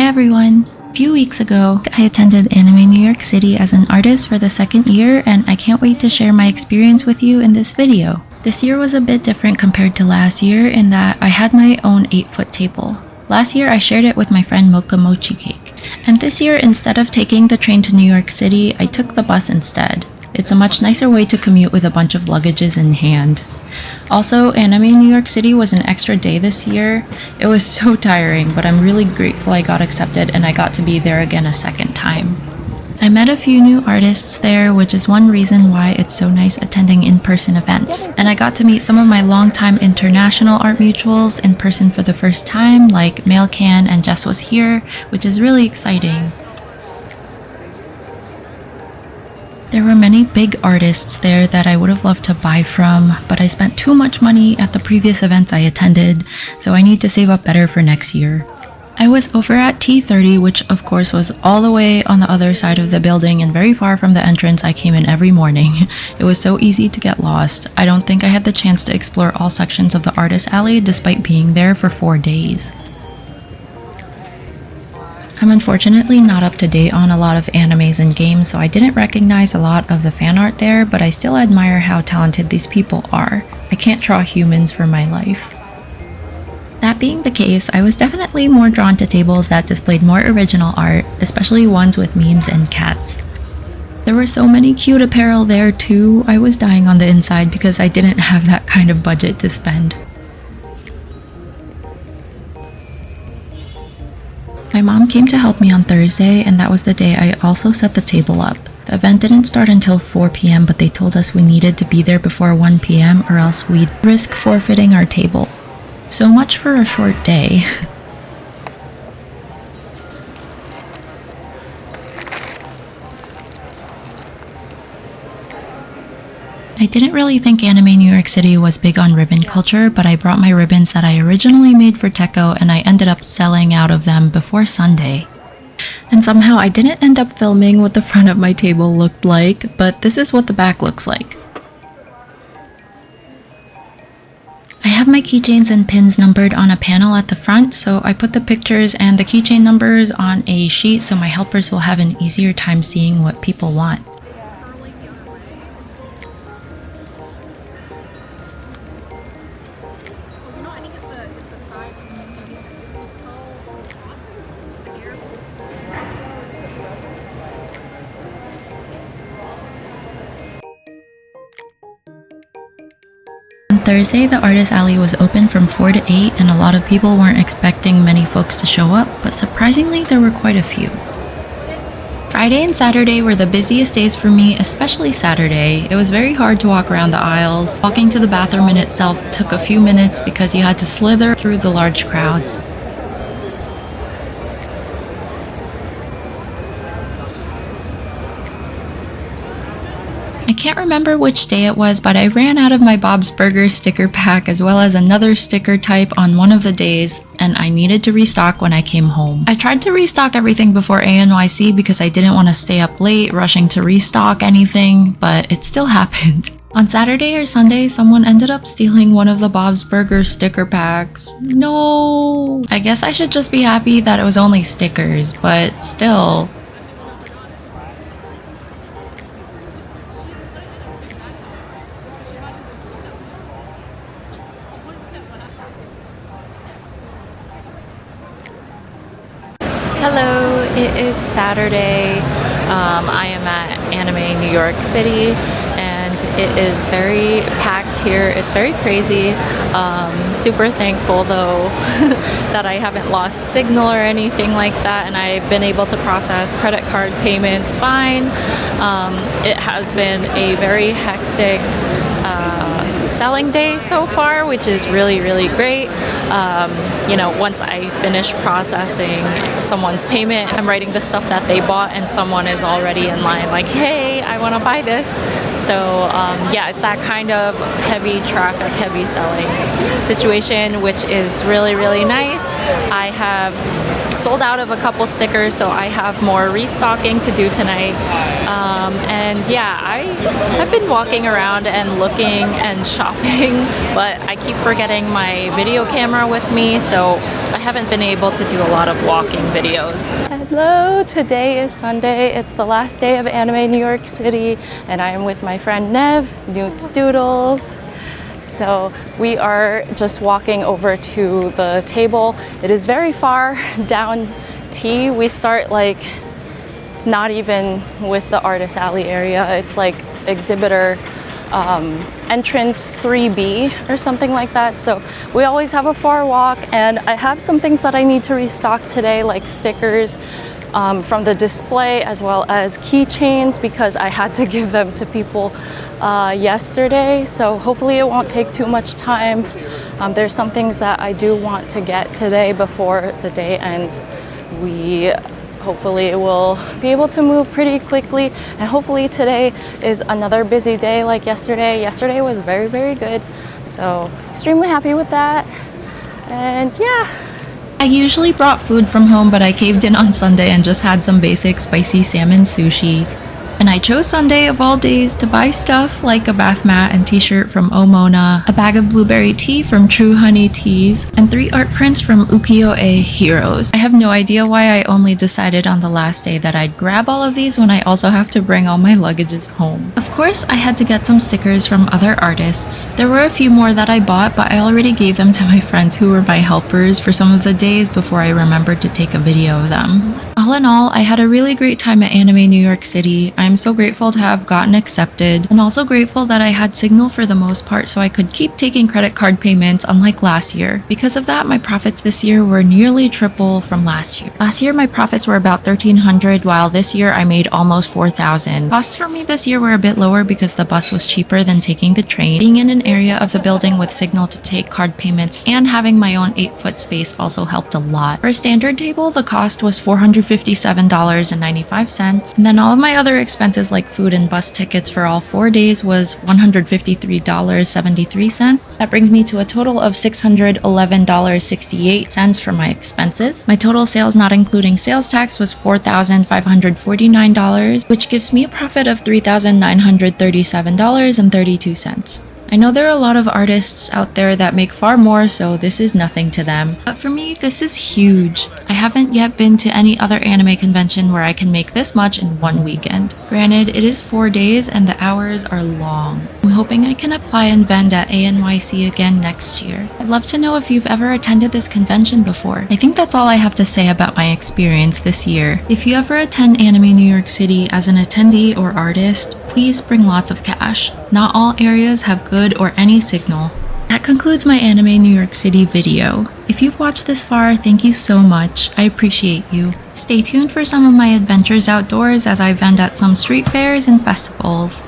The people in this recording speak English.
everyone! A few weeks ago, I attended Anime New York City as an artist for the second year, and I can't wait to share my experience with you in this video. This year was a bit different compared to last year in that I had my own 8-foot table. Last year, I shared it with my friend Mocha Mochi Cake. And this year, instead of taking the train to New York City, I took the bus instead. It's a much nicer way to commute with a bunch of luggages in hand. Also, Anime New York City was an extra day this year. It was so tiring, but I'm really grateful I got accepted and I got to be there again a second time. I met a few new artists there, which is one reason why it's so nice attending in-person events. And I got to meet some of my longtime international art mutuals in person for the first time, like Mailcan and Jess was here, which is really exciting. There were many big artists there that I would have loved to buy from, but I spent too much money at the previous events I attended, so I need to save up better for next year. I was over at T30, which of course was all the way on the other side of the building and very far from the entrance I came in every morning. It was so easy to get lost. I don't think I had the chance to explore all sections of the Artist Alley despite being there for 4 days. I'm unfortunately not up to date on a lot of animes and games, so I didn't recognize a lot of the fan art there, but I still admire how talented these people are. I can't draw humans for my life. That being the case, I was definitely more drawn to tables that displayed more original art, especially ones with memes and cats. There were so many cute apparel there too. I was dying on the inside because I didn't have that kind of budget to spend. My mom came to help me on Thursday, and that was the day I also set the table up. The event didn't start until 4 p.m, but they told us we needed to be there before 1 p.m. or else we'd risk forfeiting our table. So much for a short day. I didn't really think Anime New York City was big on ribbon culture, but I brought my ribbons that I originally made for Techo and I ended up selling out of them before Sunday. And somehow I didn't end up filming what the front of my table looked like, but this is what the back looks like. I have my keychains and pins numbered on a panel at the front, so I put the pictures and the keychain numbers on a sheet so my helpers will have an easier time seeing what people want. Thursday, the Artist Alley was open from 4 to 8 and a lot of people weren't expecting many folks to show up, but surprisingly there were quite a few. Friday and Saturday were the busiest days for me, especially Saturday. It was very hard to walk around the aisles. Walking to the bathroom in itself took a few minutes because you had to slither through the large crowds. I can't remember which day it was, but I ran out of my Bob's Burgers sticker pack as well as another sticker type on one of the days, and I needed to restock when I came home. I tried to restock everything before ANYC because I didn't want to stay up late rushing to restock anything, but it still happened. On Saturday or Sunday, someone ended up stealing one of the Bob's Burgers sticker packs. No! I guess I should just be happy that it was only stickers, but still. Hello, it is Saturday. I am at Anime New York City and it is very packed here. It's very crazy. Super thankful though that I haven't lost signal or anything like that, and I've been able to process credit card payments fine. It has been a very hectic selling day so far, which is really great. Once I finish processing someone's payment, I'm writing the stuff that they bought and someone is already in line like, hey, I want to buy this. So yeah, it's that kind of heavy traffic, heavy selling situation, which is really nice. I have sold out of a couple stickers, so I have more restocking to do tonight. And yeah, I have been walking around and looking and shopping, but I keep forgetting my video camera with me, so I haven't been able to do a lot of walking videos. Hello, today is Sunday. It's the last day of Anime New York City, and I am with my friend Nev, Newt's Doodles. So we are just walking over to the table. It is very far down T. We start like not even with the Artist Alley area. It's like exhibitor entrance 3B or something like that. So we always have a far walk, and I have some things that I need to restock today, like stickers from the display, as well as keychains, because I had to give them to people yesterday. So hopefully it won't take too much time. There's some things that I do want to get today before the day ends. We hopefully will be able to move pretty quickly, and hopefully today is another busy day like yesterday. Yesterday was very, very good, so extremely happy with that. And yeah, I usually brought food from home, but I caved in on Sunday and just had some basic spicy salmon sushi. And I chose Sunday of all days to buy stuff like a bath mat and t-shirt from Omona, a bag of blueberry tea from True Honey Teas, and 3 art prints from Ukiyo-e Heroes. I have no idea why I only decided on the last day that I'd grab all of these when I also have to bring all my luggages home. Of course, I had to get some stickers from other artists. There were a few more that I bought, but I already gave them to my friends who were my helpers for some of the days before I remembered to take a video of them. All in all, I had a really great time at Anime New York City. I'm so grateful to have gotten accepted, and also grateful that I had Signal for the most part, so I could keep taking credit card payments unlike last year. Because of that, my profits this year were nearly triple from last year. Last year my profits were about $1,300, while this year I made almost $4,000. Costs for me this year were a bit lower because the bus was cheaper than taking the train. Being in an area of the building with Signal to take card payments and having my own 8-foot space also helped a lot. For a standard table, the cost was $457.95, and then all of my other expenses like food and bus tickets for all 4 days was $153.73. That brings me to a total of $611.68 for my expenses. My total sales, not including sales tax, was $4,549, which gives me a profit of $3,937.32. I know there are a lot of artists out there that make far more, so this is nothing to them. But for me, this is huge. I haven't yet been to any other anime convention where I can make this much in one weekend. Granted, it is 4 days and the hours are long. I'm hoping I can apply and vend at ANYC again next year. I'd love to know if you've ever attended this convention before. I think that's all I have to say about my experience this year. If you ever attend Anime New York City as an attendee or artist, please bring lots of cash. Not all areas have good or any signal. That concludes my Anime New York City video. If you've watched this far, thank you so much. I appreciate you. Stay tuned for some of my adventures outdoors as I vend at some street fairs and festivals.